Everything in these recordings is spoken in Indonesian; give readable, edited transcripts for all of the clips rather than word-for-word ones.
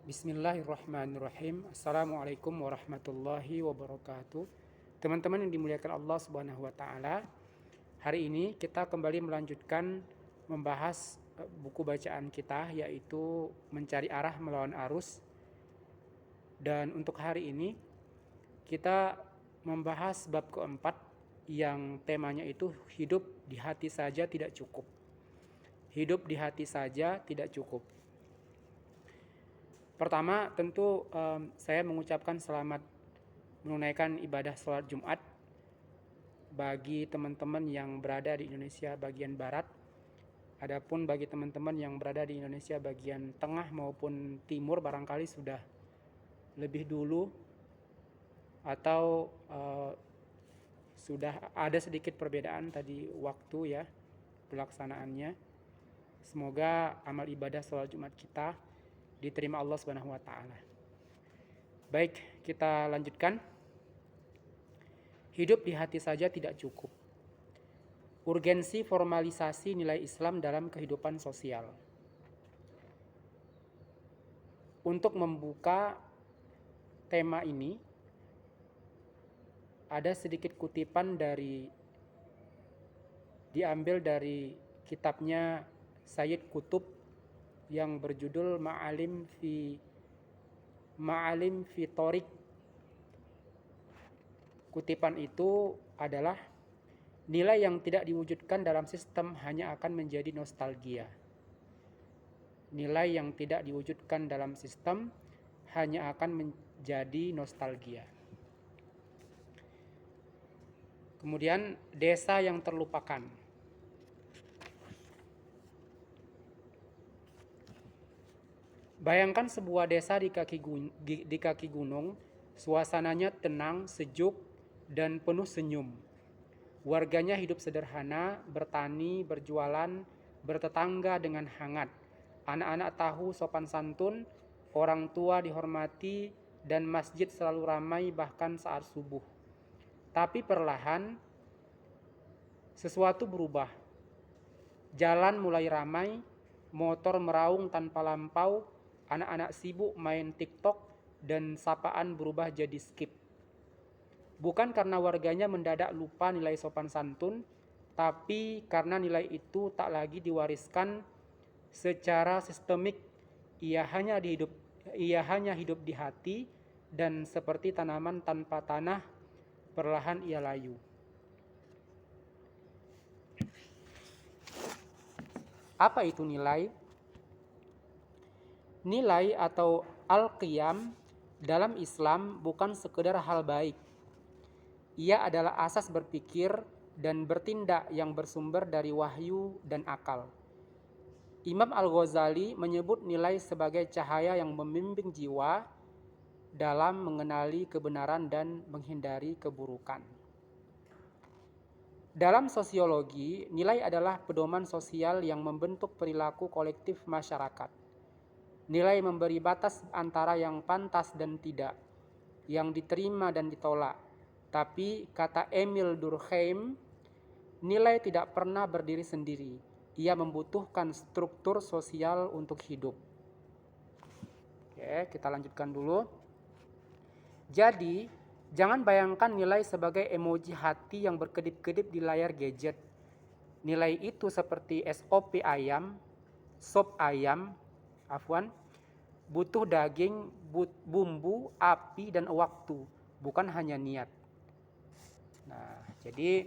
Bismillahirrahmanirrahim. Assalamualaikum warahmatullahi wabarakatuh. Teman-teman yang dimuliakan Allah Subhanahu wa taala, hari ini kita kembali melanjutkan membahas buku bacaan kita, yaitu Mencari Arah Melawan Arus. Dan untuk hari ini kita membahas bab keempat yang temanya itu hidup di hati saja tidak cukup. Hidup di hati saja tidak cukup. Pertama tentu saya mengucapkan selamat menunaikan ibadah sholat Jumat bagi teman-teman yang berada di Indonesia bagian Barat. Adapun bagi teman-teman yang berada di Indonesia bagian tengah maupun timur barangkali sudah lebih dulu atau sudah ada sedikit perbedaan tadi waktu ya pelaksanaannya. Semoga amal ibadah sholat Jumat kita diterima Allah Subhanahu wa taala. Baik, kita lanjutkan. Hidup di hati saja tidak cukup. Urgensi formalisasi nilai Islam dalam kehidupan sosial. Untuk membuka tema ini, ada sedikit kutipan diambil dari kitabnya Sayyid Qutb yang berjudul Ma'alim fi Thoriq. Kutipan itu adalah nilai yang tidak diwujudkan dalam sistem hanya akan menjadi nostalgia. Nilai yang tidak diwujudkan dalam sistem hanya akan menjadi nostalgia. Kemudian desa yang terlupakan. Bayangkan sebuah desa di kaki gunung, suasananya tenang, sejuk, dan penuh senyum. Warganya hidup sederhana, bertani, berjualan, bertetangga dengan hangat. Anak-anak tahu sopan santun, orang tua dihormati, dan masjid selalu ramai bahkan saat subuh. Tapi perlahan, sesuatu berubah. Jalan mulai ramai, motor meraung tanpa lampau, anak-anak sibuk main TikTok, dan sapaan berubah jadi skip. Bukan karena warganya mendadak lupa nilai sopan santun, tapi karena nilai itu tak lagi diwariskan secara sistemik. Ia hanya hidup di hati, dan seperti tanaman tanpa tanah, perlahan ia layu. Apa itu nilai? Nilai atau al-qiyam dalam Islam bukan sekedar hal baik. Ia adalah asas berpikir dan bertindak yang bersumber dari wahyu dan akal. Imam Al-Ghazali menyebut nilai sebagai cahaya yang membimbing jiwa dalam mengenali kebenaran dan menghindari keburukan. Dalam sosiologi, nilai adalah pedoman sosial yang membentuk perilaku kolektif masyarakat. Nilai memberi batas antara yang pantas dan tidak, yang diterima dan ditolak. Tapi kata Emil Durkheim, nilai tidak pernah berdiri sendiri. Ia membutuhkan struktur sosial untuk hidup. Oke, kita lanjutkan dulu. Jadi, jangan bayangkan nilai sebagai emoji hati yang berkedip-kedip di layar gadget. Nilai itu seperti SOP ayam, sop ayam, butuh daging, bumbu, api, dan waktu, bukan hanya niat. Nah, jadi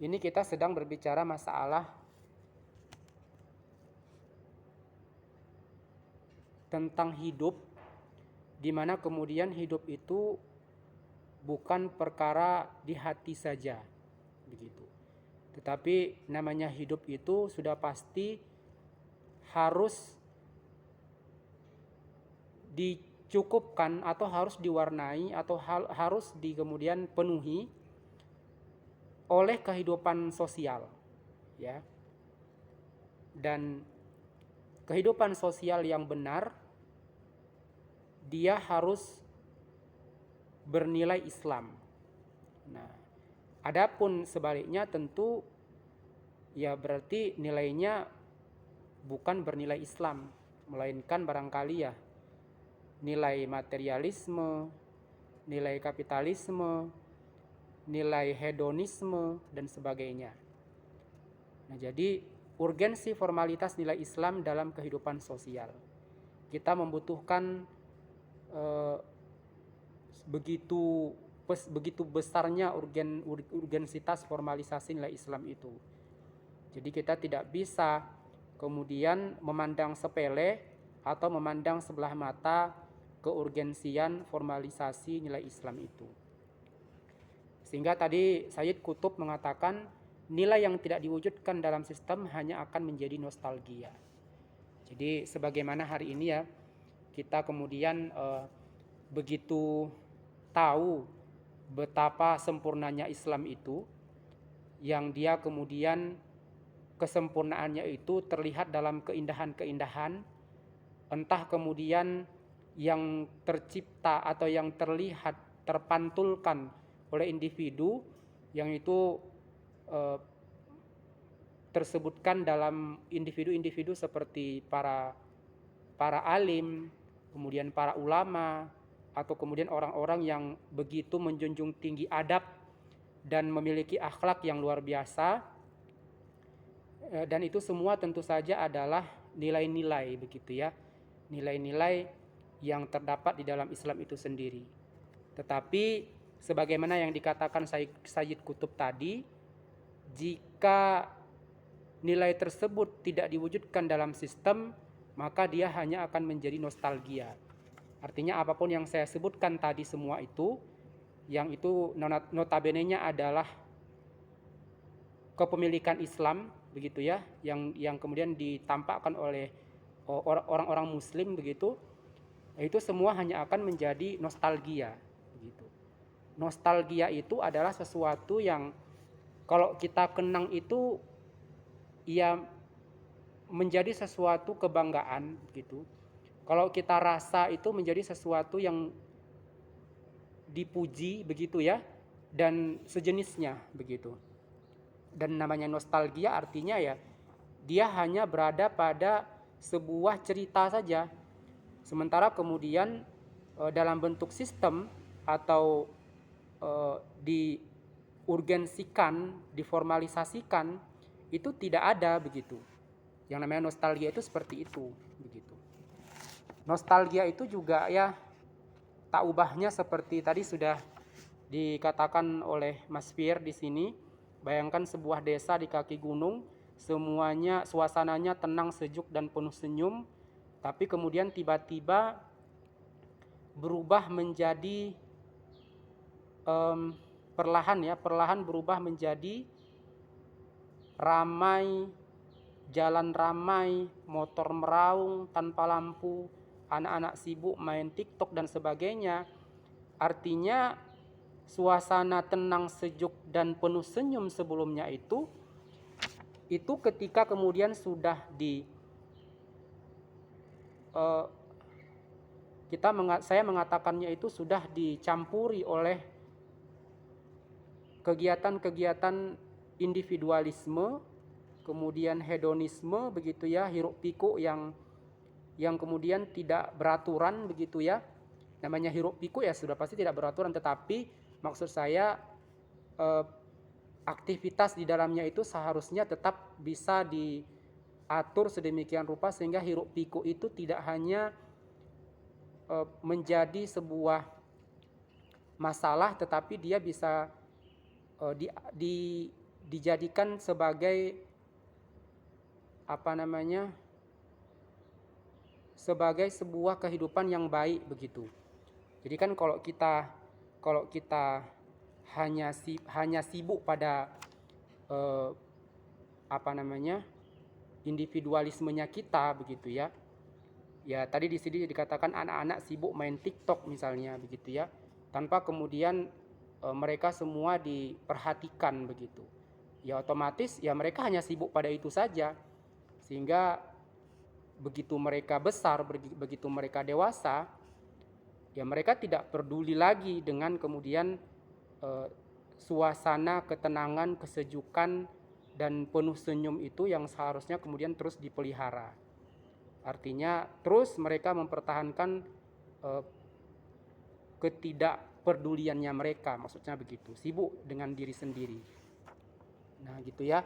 ini kita sedang berbicara masalah tentang hidup, di mana kemudian hidup itu bukan perkara di hati saja, begitu. Tetapi namanya hidup itu sudah pasti harus dicukupkan atau harus diwarnai atau harus kemudian penuhi oleh kehidupan sosial, ya. Dan kehidupan sosial yang benar dia harus bernilai Islam. Nah, adapun sebaliknya tentu ya berarti nilainya bukan bernilai Islam, melainkan barangkali ya nilai materialisme, nilai kapitalisme, nilai hedonisme, dan sebagainya. Nah, jadi urgensi formalitas nilai Islam dalam kehidupan sosial. Kita membutuhkan begitu besarnya urgensitas formalisasi nilai Islam itu. Jadi kita tidak bisa kemudian memandang sepele atau memandang sebelah mata keurgensian formalisasi nilai Islam itu. Sehingga tadi Sayyid Qutb mengatakan nilai yang tidak diwujudkan dalam sistem hanya akan menjadi nostalgia. Jadi sebagaimana hari ini ya kita kemudian begitu tahu betapa sempurnanya Islam itu, yang dia kemudian kesempurnaannya itu terlihat dalam keindahan-keindahan, entah kemudian yang tercipta atau yang terlihat terpantulkan oleh individu yang itu tersebutkan dalam individu-individu seperti para alim, kemudian para ulama, atau kemudian orang-orang yang begitu menjunjung tinggi adab dan memiliki akhlak yang luar biasa. Dan itu semua tentu saja adalah nilai-nilai begitu ya, nilai-nilai yang terdapat di dalam Islam itu sendiri. Tetapi sebagaimana yang dikatakan Sayyid Qutb tadi, jika nilai tersebut tidak diwujudkan dalam sistem, maka dia hanya akan menjadi nostalgia. Artinya apapun yang saya sebutkan tadi semua itu, yang itu notabene-nya adalah kepemilikan Islam begitu ya, yang kemudian ditampakkan oleh orang-orang muslim begitu, itu semua hanya akan menjadi nostalgia begitu. Nostalgia itu adalah sesuatu yang kalau kita kenang itu ya menjadi sesuatu kebanggaan gitu. Kalau kita rasa itu menjadi sesuatu yang dipuji begitu ya, dan sejenisnya begitu. Dan namanya nostalgia artinya ya dia hanya berada pada sebuah cerita saja. Sementara kemudian dalam bentuk sistem atau diurgensikan, diformalisasikan, itu tidak ada begitu. Yang namanya nostalgia itu seperti itu begitu. Nostalgia itu juga ya tak ubahnya seperti tadi sudah dikatakan oleh Mas Fir di sini. Bayangkan sebuah desa di kaki gunung, semuanya suasananya tenang, sejuk dan penuh senyum, tapi kemudian tiba-tiba berubah menjadi perlahan berubah menjadi ramai, jalan ramai, motor meraung tanpa lampu, anak-anak sibuk main TikTok dan sebagainya. Artinya suasana tenang, sejuk dan penuh senyum sebelumnya itu ketika kemudian sudah saya mengatakannya itu sudah dicampuri oleh kegiatan-kegiatan individualisme, kemudian hedonisme begitu ya, hiruk pikuk yang kemudian tidak beraturan begitu ya. Namanya hiruk pikuk ya sudah pasti tidak beraturan, tetapi maksud saya aktivitas di dalamnya itu seharusnya tetap bisa diatur sedemikian rupa sehingga hiruk pikuk itu tidak hanya menjadi sebuah masalah, tetapi dia bisa dijadikan sebagai sebagai sebuah kehidupan yang baik begitu. Jadi kan kalau kita hanya sibuk pada individualismenya kita begitu ya. Ya tadi di sini dikatakan anak-anak sibuk main TikTok misalnya begitu ya, tanpa kemudian mereka semua diperhatikan begitu. Ya otomatis ya mereka hanya sibuk pada itu saja, sehingga begitu mereka besar, begitu mereka dewasa, ya mereka tidak peduli lagi dengan kemudian suasana ketenangan, kesejukan dan penuh senyum itu yang seharusnya kemudian terus dipelihara. Artinya terus mereka mempertahankan ketidakpeduliannya mereka, maksudnya begitu, sibuk dengan diri sendiri. Nah, gitu ya.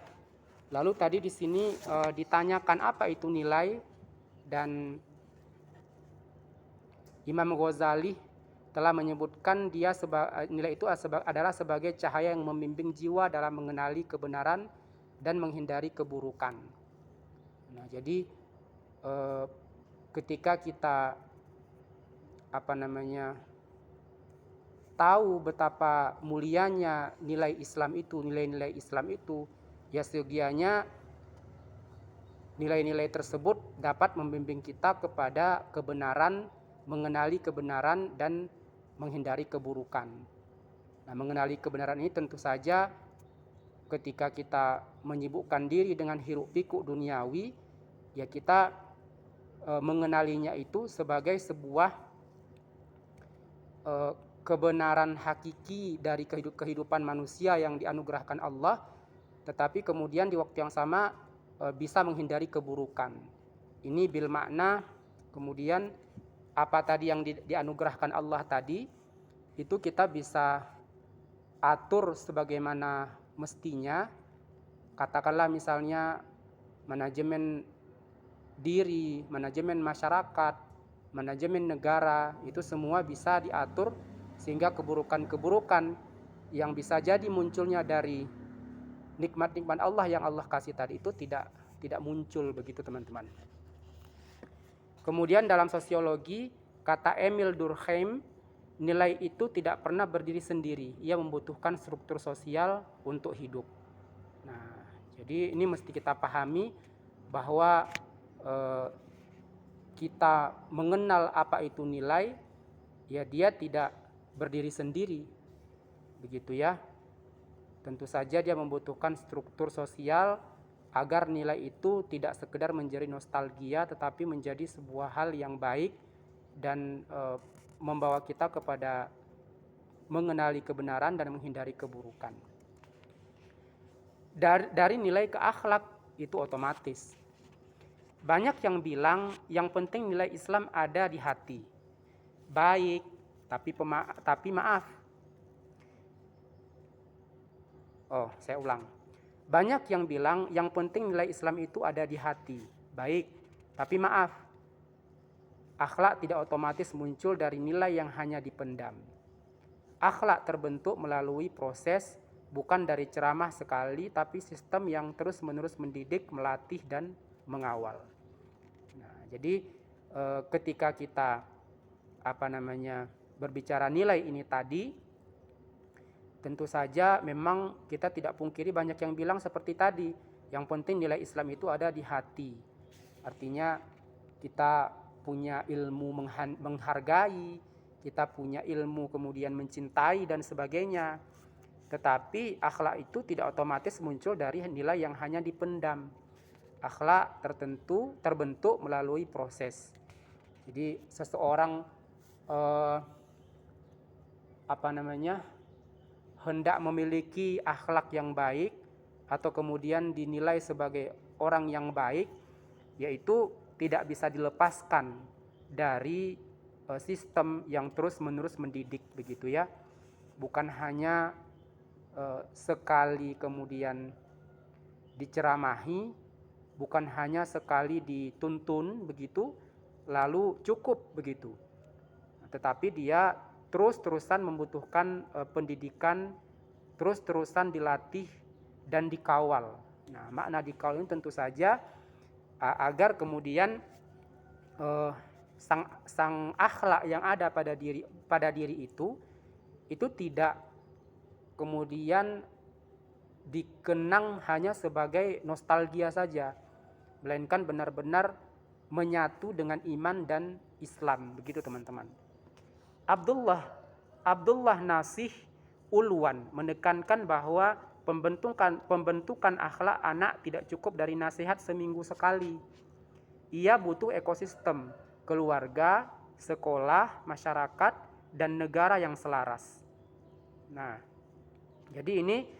Lalu tadi di sini ditanyakan apa itu nilai, dan Imam Ghazali telah menyebutkan nilai itu adalah sebagai cahaya yang membimbing jiwa dalam mengenali kebenaran dan menghindari keburukan. Nah, jadi ketika kita tahu betapa mulianya nilai-nilai Islam itu, ya seyogianya nilai-nilai tersebut dapat membimbing kita kepada kebenaran, mengenali kebenaran dan menghindari keburukan. Nah, mengenali kebenaran ini tentu saja ketika kita menyibukkan diri dengan hiruk pikuk duniawi, ya kita mengenalinya itu sebagai sebuah kebenaran hakiki dari kehidupan manusia yang dianugerahkan Allah, tetapi kemudian di waktu yang sama bisa menghindari keburukan. Ini bil makna kemudian apa tadi yang dianugerahkan Allah tadi itu kita bisa atur sebagaimana mestinya. Katakanlah misalnya manajemen diri, manajemen masyarakat, manajemen negara, itu semua bisa diatur sehingga keburukan-keburukan yang bisa jadi munculnya dari nikmat-nikmat Allah yang Allah kasih tadi itu tidak muncul, begitu teman-teman. Kemudian dalam sosiologi, kata Emil Durkheim, nilai itu tidak pernah berdiri sendiri, ia membutuhkan struktur sosial untuk hidup. Nah, jadi ini mesti kita pahami bahwa kita mengenal apa itu nilai, ya dia tidak berdiri sendiri, begitu ya. Tentu saja dia membutuhkan struktur sosial agar nilai itu tidak sekedar menjadi nostalgia, tetapi menjadi sebuah hal yang baik dan membawa kita kepada mengenali kebenaran dan menghindari keburukan. Dari nilai ke akhlak itu otomatis. Banyak yang bilang yang penting nilai Islam ada di hati. Baik, tapi maaf. Saya ulang. Banyak yang bilang yang penting nilai Islam itu ada di hati. Baik, tapi maaf. Akhlak tidak otomatis muncul dari nilai yang hanya dipendam. Akhlak terbentuk melalui proses, bukan dari ceramah sekali, tapi sistem yang terus-menerus mendidik, melatih, dan mengawal. Nah, jadi ketika kita berbicara nilai ini tadi, tentu saja memang kita tidak pungkiri banyak yang bilang seperti tadi, yang penting nilai Islam itu ada di hati. Artinya kita punya ilmu menghargai, kita punya ilmu kemudian mencintai dan sebagainya. Tetapi akhlak itu tidak otomatis muncul dari nilai yang hanya dipendam. Akhlak terbentuk melalui proses. Jadi seseorang hendak memiliki akhlak yang baik atau kemudian dinilai sebagai orang yang baik, yaitu tidak bisa dilepaskan dari sistem yang terus-menerus mendidik, begitu ya. Bukan hanya sekali kemudian diceramahi, bukan hanya sekali dituntun begitu, lalu cukup begitu. Tetapi dia terus-terusan membutuhkan pendidikan, terus-terusan dilatih dan dikawal. Nah, makna dikawal ini tentu saja agar kemudian sang akhlak yang ada pada diri itu tidak kemudian dikenang hanya sebagai nostalgia saja, melainkan benar-benar menyatu dengan iman dan Islam, begitu teman-teman. Abdullah Nasih Ulwan menekankan bahwa pembentukan akhlak anak tidak cukup dari nasihat seminggu sekali. Ia butuh ekosistem, keluarga, sekolah, masyarakat, dan negara yang selaras. Nah, jadi ini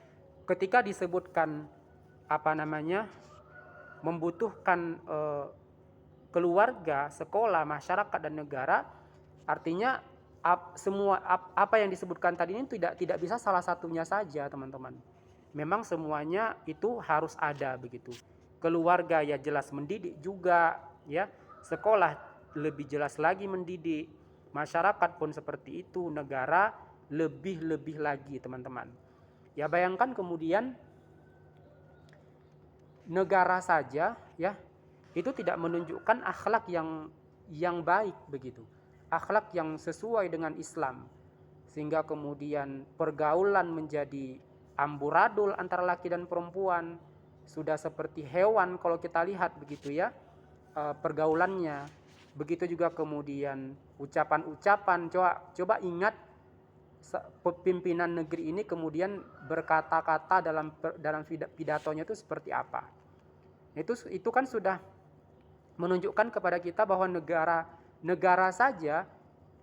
ketika disebutkan membutuhkan keluarga, sekolah, masyarakat dan negara, artinya semua apa yang disebutkan tadi ini tidak bisa salah satunya saja, teman-teman. Memang semuanya itu harus ada begitu. Keluarga ya jelas mendidik juga, ya. Sekolah lebih jelas lagi mendidik. Masyarakat pun seperti itu, negara lebih lagi, teman-teman. Ya bayangkan kemudian negara saja, ya, itu tidak menunjukkan akhlak yang baik begitu. Akhlak yang sesuai dengan Islam. Sehingga kemudian pergaulan menjadi amburadul antara laki dan perempuan, sudah seperti hewan kalau kita lihat begitu ya, pergaulannya. Begitu juga kemudian ucapan-ucapan, coba ingat pimpinan negeri ini kemudian berkata-kata dalam pidatonya itu seperti apa. Itu kan sudah menunjukkan kepada kita bahwa negara saja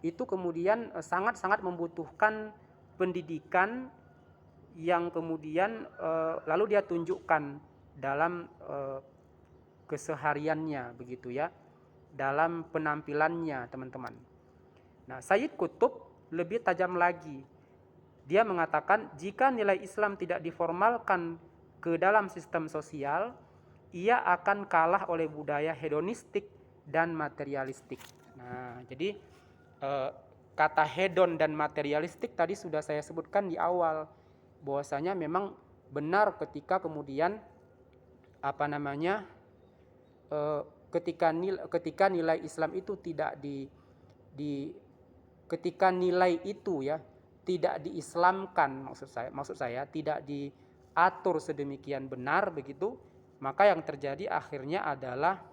itu kemudian sangat-sangat membutuhkan pendidikan yang kemudian lalu dia tunjukkan dalam kesehariannya begitu ya, dalam penampilannya, teman-teman. Nah, Sayyid Qutb lebih tajam lagi. Dia mengatakan jika nilai Islam tidak diformalkan ke dalam sistem sosial, ia akan kalah oleh budaya hedonistik dan materialistik. Nah, jadi kata hedon dan materialistik tadi sudah saya sebutkan di awal, bahwasanya memang benar ketika kemudian ketika nilai Islam itu tidak ketika nilai itu ya tidak diislamkan, maksud saya tidak diatur sedemikian benar begitu, maka yang terjadi akhirnya adalah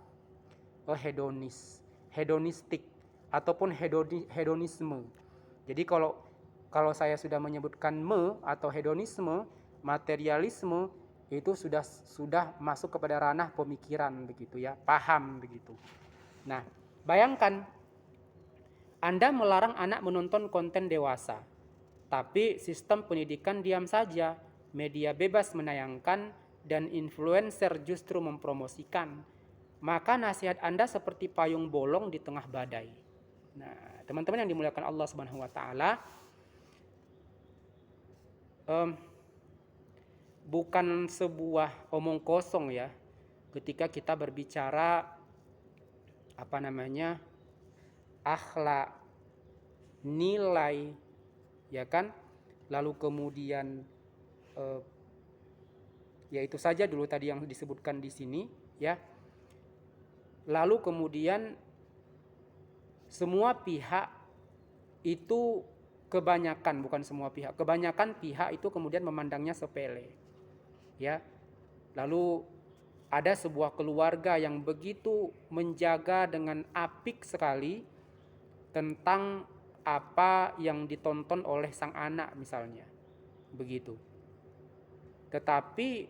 hedonistik ataupun hedonisme. Jadi kalau saya sudah menyebutkan atau hedonisme, materialisme, itu sudah masuk kepada ranah pemikiran begitu ya, paham begitu. Nah, bayangkan Anda melarang anak menonton konten dewasa, tapi sistem pendidikan diam saja, media bebas menayangkan dan influencer justru mempromosikan. Maka nasihat Anda seperti payung bolong di tengah badai. Nah, teman-teman yang dimuliakan Allah Subhanahu wa taala, bukan sebuah omong kosong ya ketika kita berbicara akhlak, nilai, ya kan, lalu kemudian ya itu saja dulu tadi yang disebutkan di sini ya, lalu kemudian semua pihak itu kebanyakan pihak itu kemudian memandangnya sepele ya. Lalu ada sebuah keluarga yang begitu menjaga dengan apik sekali tentang apa yang ditonton oleh sang anak misalnya, begitu. Tetapi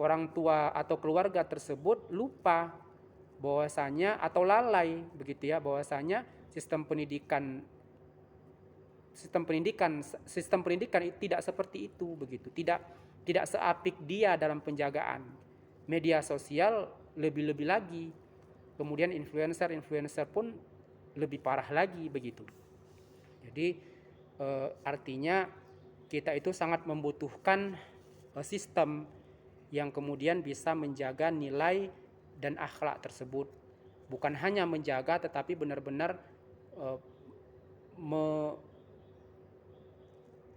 orang tua atau keluarga tersebut lupa bahwasanya atau lalai begitu ya, bahwasanya sistem pendidikan tidak seperti itu begitu, tidak seapik dia dalam penjagaan. Media sosial lebih lagi, kemudian influencer pun lebih parah lagi begitu. Jadi artinya kita itu sangat membutuhkan sistem yang kemudian bisa menjaga nilai dan akhlak tersebut. Bukan hanya menjaga tetapi benar-benar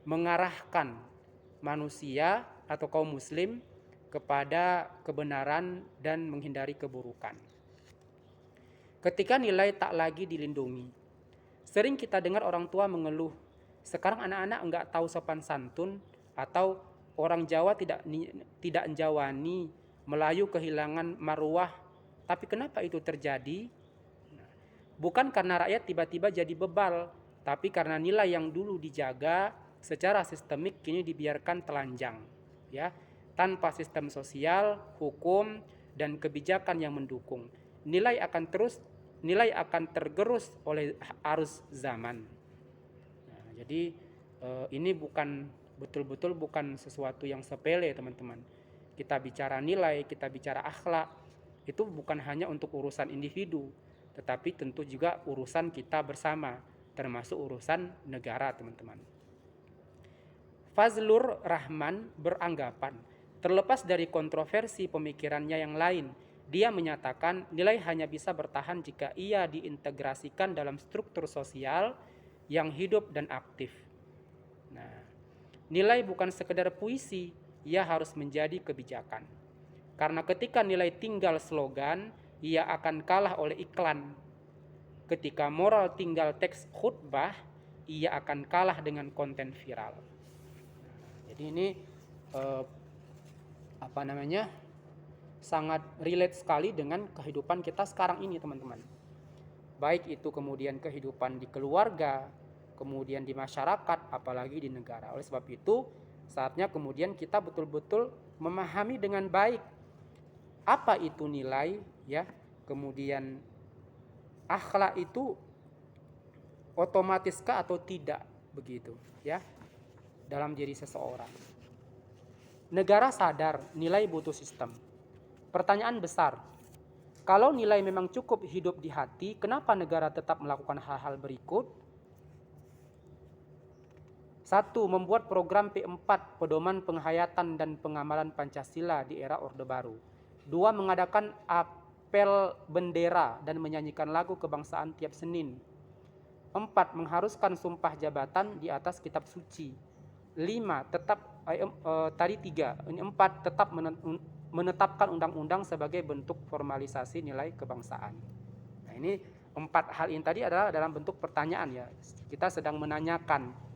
mengarahkan manusia atau kaum muslim kepada kebenaran dan menghindari keburukan. Ketika nilai tak lagi dilindungi, sering kita dengar orang tua mengeluh, sekarang anak-anak enggak tahu sopan santun, atau orang Jawa tidak njawani, Melayu kehilangan marwah. Tapi kenapa itu terjadi? Bukan karena rakyat tiba-tiba jadi bebal, tapi karena nilai yang dulu dijaga secara sistemik kini dibiarkan telanjang, ya, tanpa sistem sosial, hukum, dan kebijakan yang mendukung. Nilai akan tergerus oleh arus zaman. Nah, jadi ini betul-betul bukan sesuatu yang sepele, teman-teman. Kita bicara nilai, kita bicara akhlak, itu bukan hanya untuk urusan individu, tetapi tentu juga urusan kita bersama, termasuk urusan negara, teman-teman. Fazlur Rahman beranggapan, terlepas dari kontroversi pemikirannya yang lain, dia menyatakan nilai hanya bisa bertahan jika ia diintegrasikan dalam struktur sosial yang hidup dan aktif. Nah, nilai bukan sekedar puisi, ia harus menjadi kebijakan. Karena ketika nilai tinggal slogan, ia akan kalah oleh iklan. Ketika moral tinggal teks khutbah, ia akan kalah dengan konten viral. Jadi ini sangat relate sekali dengan kehidupan kita sekarang ini, teman-teman. Baik itu kemudian kehidupan di keluarga, kemudian di masyarakat, apalagi di negara. Oleh sebab itu, saatnya kemudian kita betul-betul memahami dengan baik apa itu nilai, ya. Kemudian akhlak itu otomatiskah atau tidak, begitu, ya, dalam diri seseorang. Negara sadar nilai butuh sistem. Pertanyaan besar, kalau nilai memang cukup hidup di hati, kenapa negara tetap melakukan hal-hal berikut? 1. Membuat program P4, pedoman penghayatan dan pengamalan Pancasila di era Orde Baru. 2. Mengadakan apel bendera dan menyanyikan lagu kebangsaan tiap Senin. 4. Mengharuskan sumpah jabatan di atas kitab suci. 5. Tetap menetapkan undang-undang sebagai bentuk formalisasi nilai kebangsaan. Nah, ini 4 hal ini tadi adalah dalam bentuk pertanyaan, ya. Kita sedang menanyakan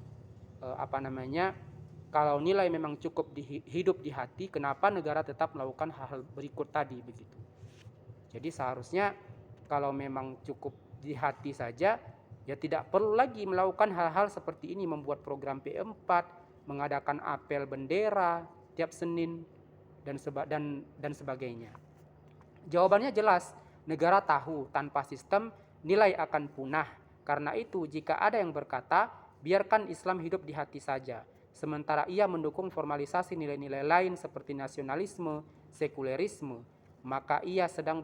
kalau nilai memang cukup hidup di hati, kenapa negara tetap melakukan hal-hal berikut tadi, begitu. Jadi seharusnya kalau memang cukup di hati saja, ya tidak perlu lagi melakukan hal-hal seperti ini, membuat program P4, mengadakan apel bendera tiap Senin, dan sebagainya. Jawabannya jelas, negara tahu tanpa sistem nilai akan punah. Karena itu jika ada yang berkata, biarkan Islam hidup di hati saja, sementara ia mendukung formalisasi nilai-nilai lain seperti nasionalisme, sekulerisme, maka ia sedang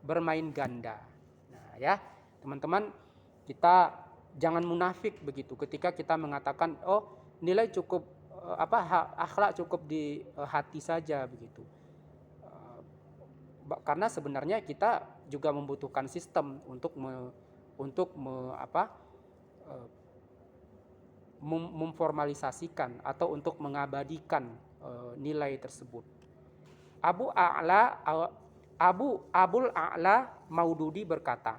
bermain ganda. Nah, ya, teman-teman, kita jangan munafik begitu ketika kita mengatakan, oh, nilai cukup akhlak cukup di hati saja, begitu. Karena sebenarnya kita juga membutuhkan sistem untuk memformalisasikan atau untuk mengabadikan nilai tersebut. Abul A'la Maududi berkata,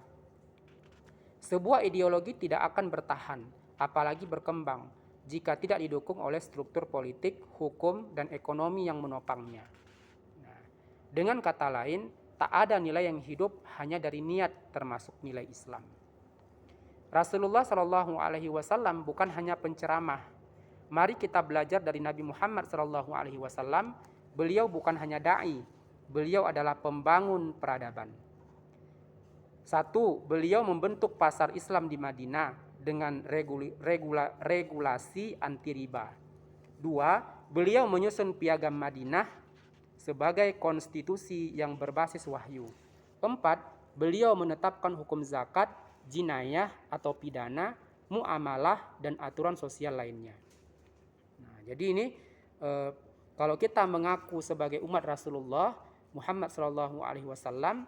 sebuah ideologi tidak akan bertahan, apalagi berkembang, jika tidak didukung oleh struktur politik, hukum, dan ekonomi yang menopangnya. Nah, dengan kata lain, tak ada nilai yang hidup hanya dari niat, termasuk nilai Islam. Rasulullah SAW bukan hanya penceramah. Mari kita belajar dari Nabi Muhammad SAW. Beliau bukan hanya da'i, beliau adalah pembangun peradaban. 1. Beliau membentuk pasar Islam di Madinah dengan regulasi anti riba. 2. Beliau menyusun Piagam Madinah sebagai konstitusi yang berbasis wahyu. 4. Beliau menetapkan hukum zakat, jinayah atau pidana, muamalah, dan aturan sosial lainnya. Nah, jadi ini kalau kita mengaku sebagai umat Rasulullah Muhammad SAW,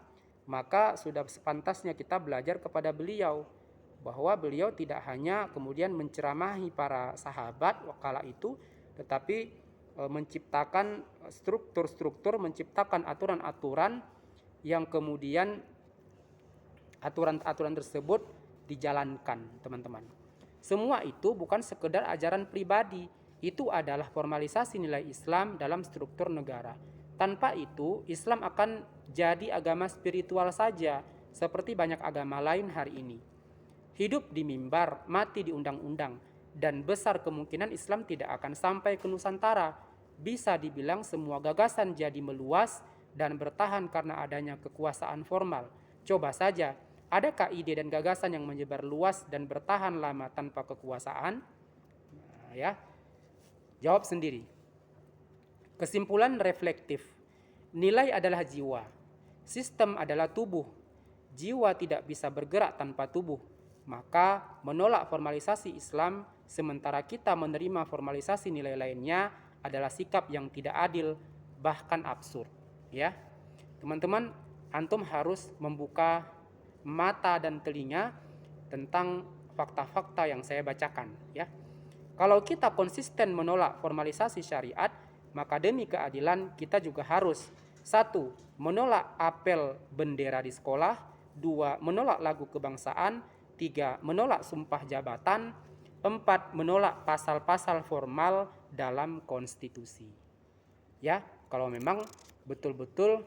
maka sudah sepantasnya kita belajar kepada beliau, bahwa beliau tidak hanya kemudian menceramahi para sahabat kala itu, tetapi menciptakan struktur-struktur, menciptakan aturan-aturan yang kemudian aturan-aturan tersebut dijalankan, teman-teman. Semua itu bukan sekedar ajaran pribadi, itu adalah formalisasi nilai Islam dalam struktur negara. Tanpa itu, Islam akan jadi agama spiritual saja, seperti banyak agama lain hari ini. Hidup di mimbar, mati di undang-undang, dan besar kemungkinan Islam tidak akan sampai ke Nusantara. Bisa dibilang semua gagasan jadi meluas dan bertahan karena adanya kekuasaan formal. Coba saja, adakah ide dan gagasan yang menyebar luas dan bertahan lama tanpa kekuasaan? Nah, ya, jawab sendiri. Kesimpulan reflektif, nilai adalah jiwa. Sistem adalah tubuh. Jiwa tidak bisa bergerak tanpa tubuh. Maka menolak formalisasi Islam sementara kita menerima formalisasi nilai lainnya adalah sikap yang tidak adil, bahkan absurd. Ya, teman-teman, antum harus membuka mata dan telinga tentang fakta-fakta yang saya bacakan. Ya, kalau kita konsisten menolak formalisasi syariat, maka demi keadilan kita juga harus: 1. Menolak apel bendera di sekolah. 2. Menolak lagu kebangsaan. 3. Menolak sumpah jabatan. 4. Menolak pasal-pasal formal dalam konstitusi. Ya, kalau memang betul-betul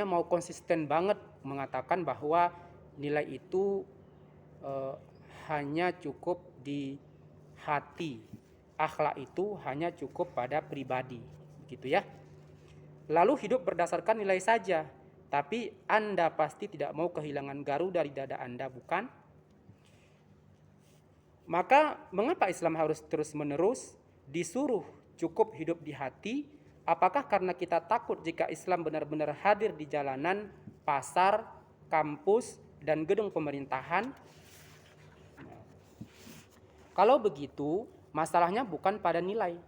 mau konsisten banget mengatakan bahwa nilai itu hanya cukup di hati, akhlak itu hanya cukup pada pribadi, gitu ya. Lalu hidup berdasarkan nilai saja, tapi Anda pasti tidak mau kehilangan garuda dari dada Anda, bukan? Maka mengapa Islam harus terus-menerus disuruh cukup hidup di hati? Apakah karena kita takut jika Islam benar-benar hadir di jalanan, pasar, kampus, dan gedung pemerintahan? Kalau begitu, masalahnya bukan pada nilai,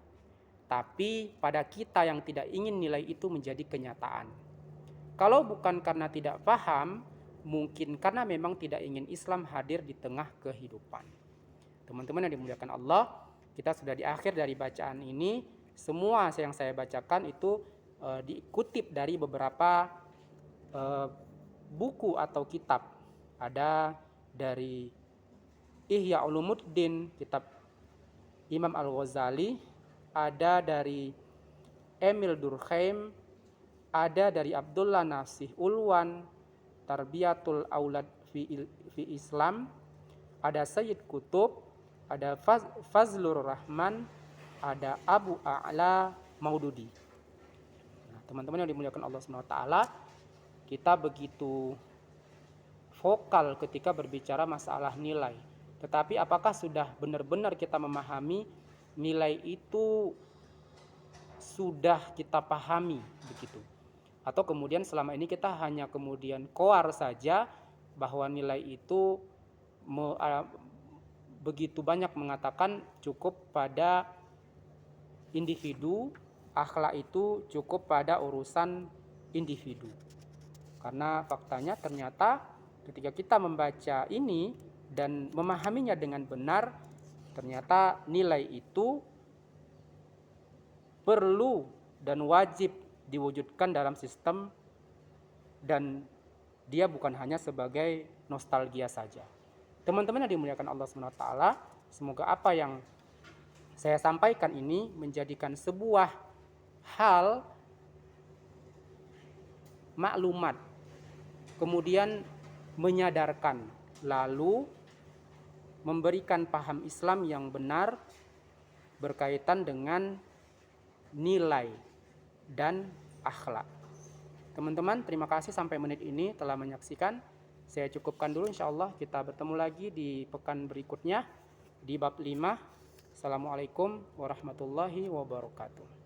tapi pada kita yang tidak ingin nilai itu menjadi kenyataan. Kalau bukan karena tidak paham, mungkin karena memang tidak ingin Islam hadir di tengah kehidupan. Teman-teman yang dimuliakan Allah, kita sudah di akhir dari bacaan ini. Semua yang saya bacakan itu dikutip dari beberapa buku atau kitab. Ada dari Ihya Ulumuddin, kitab Imam Al-Ghazali, ada dari Emil Durkheim, ada dari Abdullah Nasih Ulwan, Tarbiyatul Aulad fi Islam, ada Sayyid Qutb, ada Fazlur Rahman, ada Abu A'la Maududi. Nah, teman-teman yang dimuliakan Allah SWT, kita begitu vokal ketika berbicara masalah nilai. Tetapi apakah sudah benar-benar kita memahami nilai itu sudah kita pahami begitu? Atau kemudian selama ini kita hanya kemudian koar saja bahwa nilai itu begitu banyak mengatakan cukup pada individu, akhlak itu cukup pada urusan individu. Karena faktanya ternyata ketika kita membaca ini dan memahaminya dengan benar, ternyata nilai itu perlu dan wajib diwujudkan dalam sistem, dan dia bukan hanya sebagai nostalgia saja. Teman-teman yang dimuliakan Allah SWT, semoga apa yang saya sampaikan ini menjadikan sebuah hal maklumat, kemudian menyadarkan, lalu memberikan paham Islam yang benar berkaitan dengan nilai dan akhlak. Teman-teman, terima kasih sampai menit ini telah menyaksikan. Saya cukupkan dulu, insyaallah kita bertemu lagi di pekan berikutnya di bab 5. Assalamualaikum warahmatullahi wabarakatuh.